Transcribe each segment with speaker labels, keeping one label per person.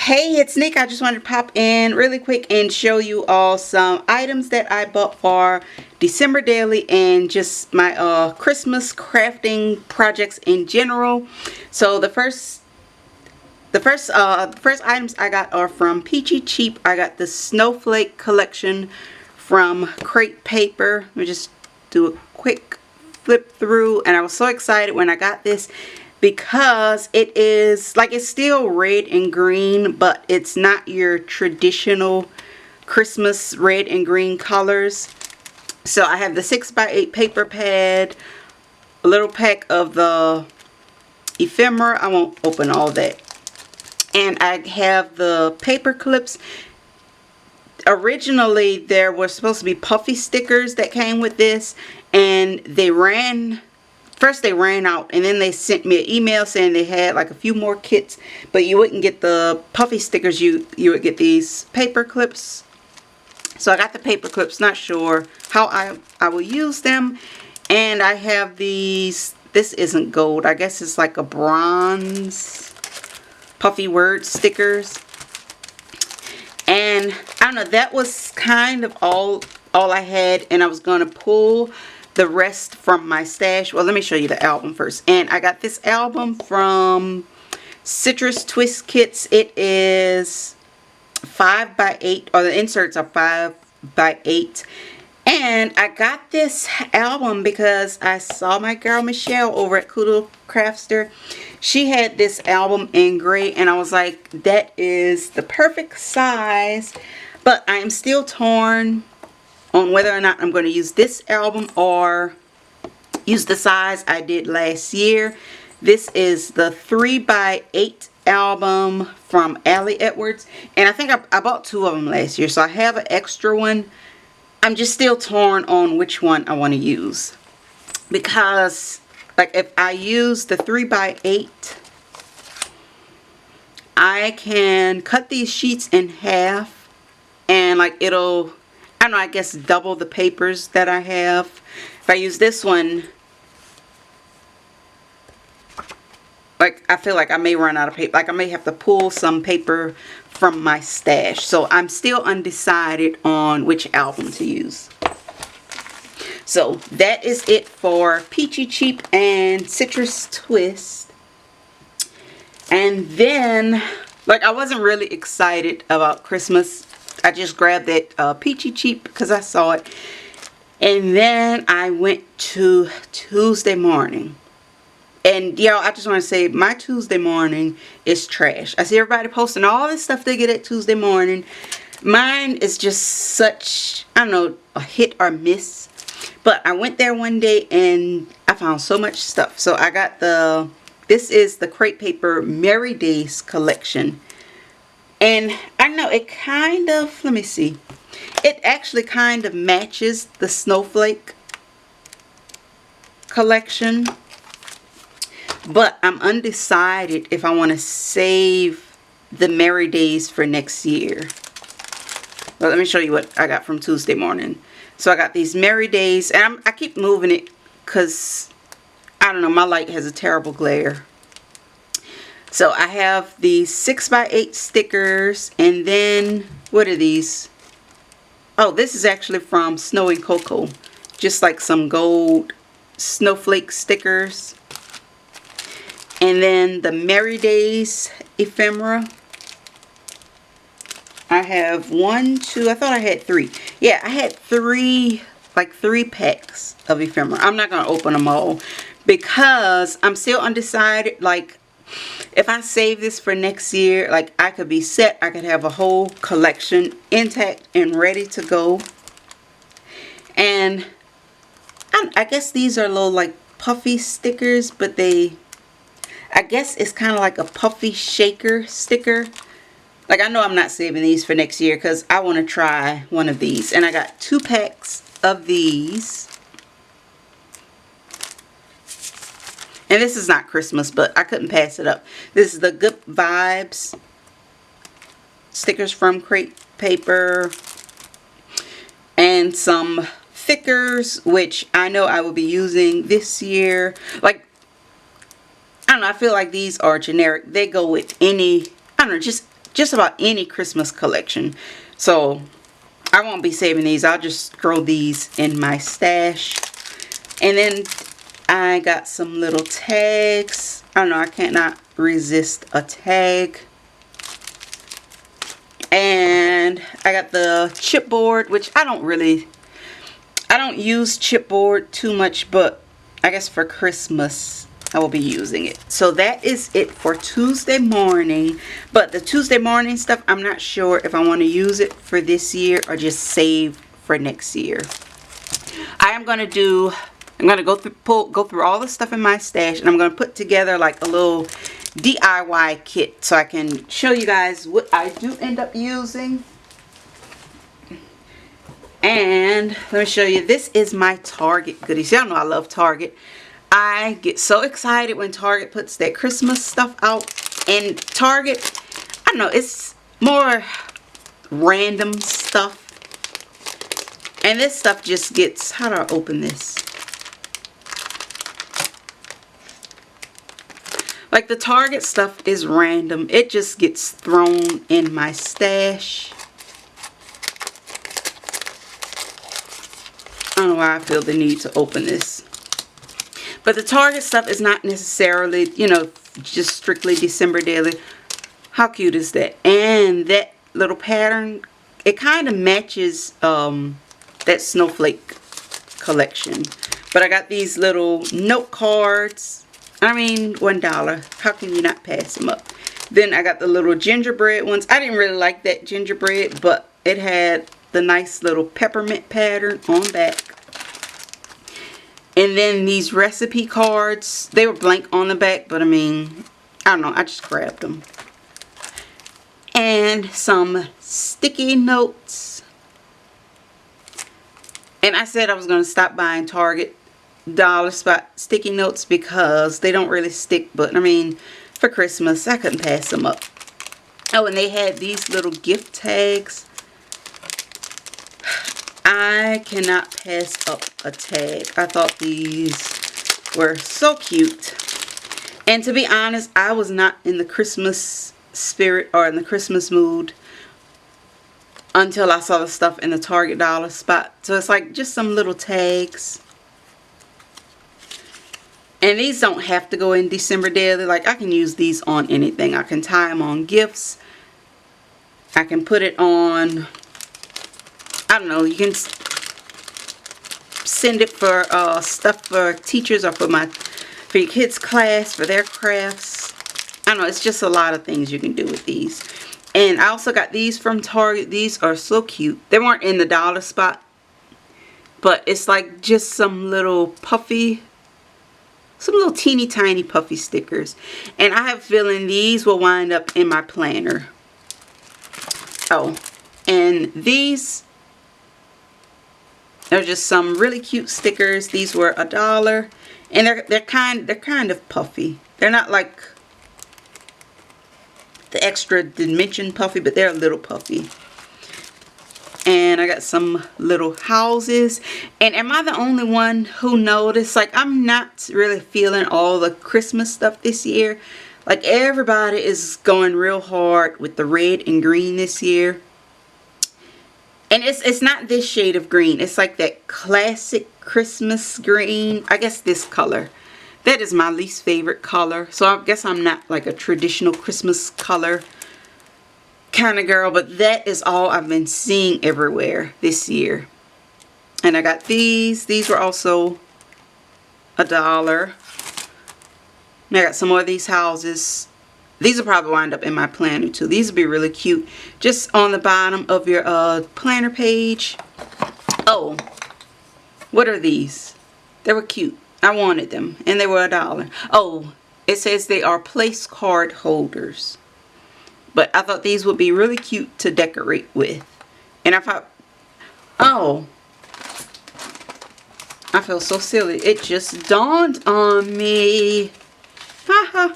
Speaker 1: Hey, it's Nick. I just wanted to pop in really quick and show you all some items that I bought for December daily and just my Christmas crafting projects in general. So the first items I got are from Peachy Cheap. I got the snowflake collection from Crate Paper. Let me just do a quick flip through, and I was so excited when I got this because it is like, it's still red and green, but it's not your traditional Christmas red and green colors. So I have the 6x8 paper pad, a little pack of the ephemera. I won't open all that. And I have the paper clips. Originally there were supposed to be puffy stickers that came with this, and they ran out, and then they sent me an email saying they had like a few more kits, but you wouldn't get the puffy stickers, you would get these paper clips. So I got the paper clips, not sure how I will use them. And I have these, this isn't gold, I guess it's like a bronze puffy word stickers. And I don't know, that was kind of all I had, and I was gonna pull the rest from my stash. Well, let me show you the album first. And I got this album from Citrus Twist Kits. It is 5x8, or the inserts are 5x8. And I got this album because I saw my girl Michelle over at Kudo Craftster. She had this album in gray, and I was like, that is the perfect size. But I am still torn on whether or not I'm going to use this album or use the size I did last year. This is the 3x8 album from Allie Edwards, and I think I bought two of them last year, so I have an extra one. I'm just still torn on which one I want to use, because like if I use the 3x8, I can cut these sheets in half, and like it'll, I don't know, I guess double the papers that I have. If I use this one, like I feel like I may run out of paper. Like I may have to pull some paper from my stash. So I'm still undecided on which album to use. So that is it for Peachy Cheap and Citrus Twist. And then, like, I wasn't really excited about Christmas. I just grabbed that Peachy Cheap because I saw it. And then I went to Tuesday morning. And y'all, I just want to say, my Tuesday morning is trash. I see everybody posting all this stuff they get at Tuesday morning. Mine is just such, I don't know, a hit or miss. But I went there one day and I found so much stuff. So I got this is the Crate Paper Merry Days collection. And I know it kind of, let me see. It actually kind of matches the Snowflake collection. But I'm undecided if I want to save the Merry Days for next year. Well, let me show you what I got from Tuesday morning. So I got these Merry Days, and I keep moving it because, I don't know, my light has a terrible glare. So I have these 6x8 stickers, and then, what are these? Oh, this is actually from Snow and Cocoa. Just like some gold snowflake stickers. And then the Merry Days ephemera. I have 1, 2, I thought I had 3. Yeah, I had 3 packs of ephemera. I'm not going to open them all because I'm still undecided. Like, if I save this for next year, like, I could be set. I could have a whole collection intact and ready to go. And I guess these are little like puffy stickers, but I guess it's kind of like a puffy shaker sticker. Like, I know I'm not saving these for next year because I want to try one of these. And I got 2 packs of these. And this is not Christmas, but I couldn't pass it up. This is the Good Vibes stickers from Crate Paper. And some thickers, which I know I will be using this year. Like, I don't know, I feel like these are generic. They go with any, I don't know, just just about any Christmas collection. So I won't be saving these. I'll just throw these in my stash. And then I got some little tags. I don't know, I cannot resist a tag. And I got the chipboard, which I don't use chipboard too much, but I guess for Christmas I will be using it. So that is it for Tuesday morning. But the Tuesday morning stuff, I'm not sure if I want to use it for this year or just save for next year. I'm going to go through all the stuff in my stash, and I'm going to put together like a little DIY kit so I can show you guys what I do end up using. And let me show you, this is my Target goodies. Y'all know I love Target. I get so excited when Target puts that Christmas stuff out. And Target, I don't know, it's more random stuff. And this stuff just gets, how do I open this? Like the Target stuff is random. It just gets thrown in my stash. I don't know why I feel the need to open this. But the Target stuff is not necessarily, you know, just strictly December daily. How cute is that? And that little pattern, it kind of matches that snowflake collection. But I got these little note cards. I mean, $1. How can you not pass them up? Then I got the little gingerbread ones. I didn't really like that gingerbread, but it had the nice little peppermint pattern on back. And then these recipe cards, they were blank on the back, but I mean, I don't know, I just grabbed them. And some sticky notes. And I said I was going to stop buying Target dollar spot sticky notes because they don't really stick, but I mean, for Christmas, I couldn't pass them up. Oh, and they had these little gift tags. I cannot pass up a tag. I thought these were so cute. And to be honest, I was not in the Christmas spirit or in the Christmas mood until I saw the stuff in the Target dollar spot. So it's like just some little tags. And these don't have to go in December daily. Like I can use these on anything. I can tie them on gifts. I can put it on, I don't know, you can send it for stuff for teachers or for your kids' class, for their crafts. I don't know, it's just a lot of things you can do with these. And I also got these from Target. These are so cute. They weren't in the dollar spot, but it's like just some little puffy, some little teeny tiny puffy stickers. And I have a feeling these will wind up in my planner. Oh, and these are just some really cute stickers. These were $1, and they're kind of puffy. They're not like the extra dimension puffy, but they're a little puffy. And I got some little houses. And am I the only one who noticed, like, I'm not really feeling all the Christmas stuff this year. Like, everybody is going real hard with the red and green this year. And it's not this shade of green. It's like that classic Christmas green. I guess this color. That is my least favorite color. So I guess I'm not like a traditional Christmas color kind of girl. But that is all I've been seeing everywhere this year. And I got these. These were also $1. And I got some more of these houses. These will probably wind up in my planner too. These will be really cute. Just on the bottom of your planner page. Oh, what are these? They were cute. I wanted them. And they were $1. Oh, it says they are place card holders. But I thought these would be really cute to decorate with. And I thought, oh, I feel so silly. It just dawned on me. Haha.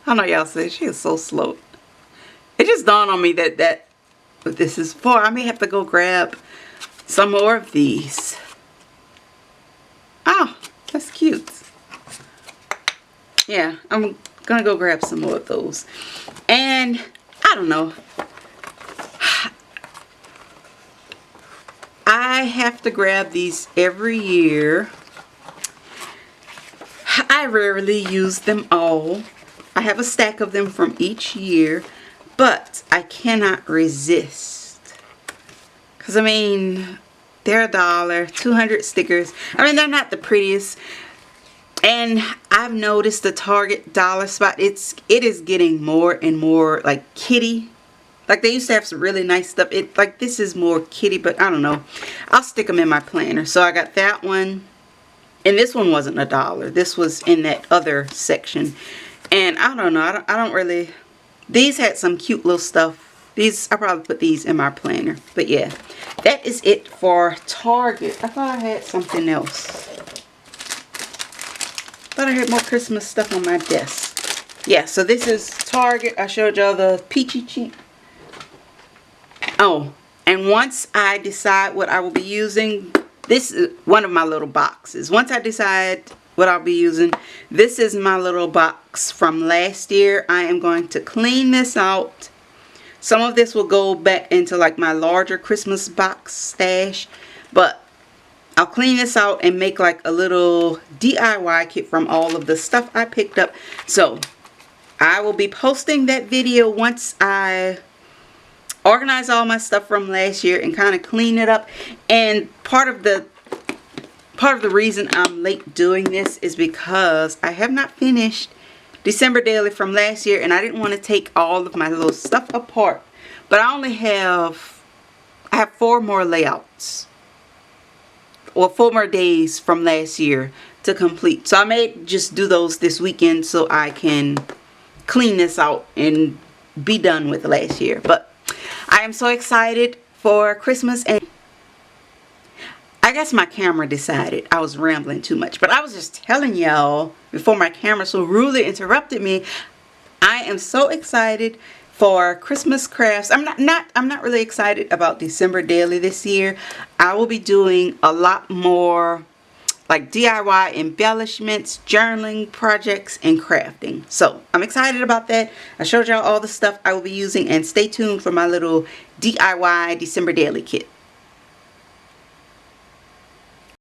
Speaker 1: I know y'all say she is so slow. It just dawned on me that what this is for. I may have to go grab some more of these. Oh, that's cute. Yeah, I'm Gonna go grab some more of those. And I don't know. I have to grab these every year. I rarely use them all. I have a stack of them from each year, but I cannot resist. Because I mean, they're $1, 200 stickers. I mean, they're not the prettiest. And I've noticed the Target dollar spot, it is getting more and more like kitty. Like they used to have some really nice stuff. Like this is more kitty, but I don't know. I'll stick them in my planner. So I got that one. And this one wasn't $1. This was in that other section. And I don't know. I don't really. These had some cute little stuff. These, I probably put these in my planner. But yeah, that is it for Target. I thought I had something else. Thought I had more Christmas stuff on my desk. Yeah, so this is Target. I showed y'all the Peachy cheap. Oh, and once I decide what I will be using, this is one of my little boxes. Once I decide what I'll be using, this is my little box from last year. I am going to clean this out. Some of this will go back into like my larger Christmas box stash, but I'll clean this out and make like a little DIY kit from all of the stuff I picked up. So I will be posting that video once I organize all my stuff from last year and kind of clean it up. And part of the reason I'm late doing this is because I have not finished December Daily from last year, and I didn't want to take all of my little stuff apart. But I have 4 more layouts, or 4 more days from last year to complete. So I may just do those this weekend so I can clean this out and be done with last year. But I am so excited for Christmas, and I guess my camera decided I was rambling too much, but I was just telling y'all before my camera so rudely interrupted me. I am so excited for Christmas crafts. I'm not really excited about December Daily this year. I will be doing a lot more like DIY embellishments, journaling projects, and crafting. So I'm excited about that. I showed y'all all the stuff I will be using, and stay tuned for my little DIY December Daily kit.